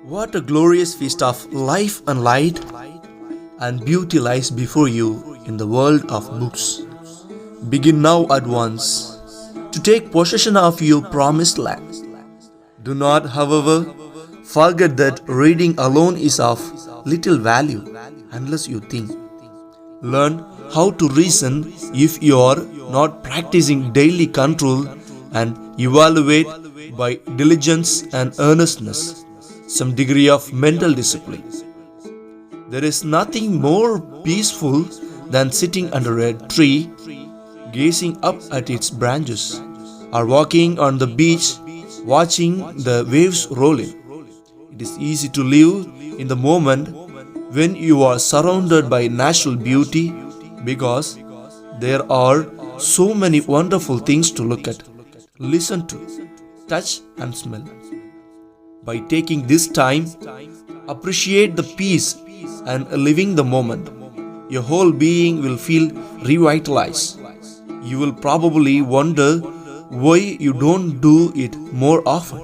What a glorious feast of life and light and beauty lies before you in the world of books. Begin now at once to take possession of your promised land. Do not, however, forget that reading alone is of little value unless you think. Learn how to reason if you are not practicing daily control and evaluate by diligence and earnestness some degree of mental discipline. There is nothing more peaceful than sitting under a tree, gazing up at its branches, or walking on the beach, watching the waves roll in. It is easy to live in the moment when you are surrounded by natural beauty because there are so many wonderful things to look at, listen to, touch, and smell. By taking this time, appreciate the peace and living the moment. Your whole being will feel revitalized. You will probably wonder why you don't do it more often.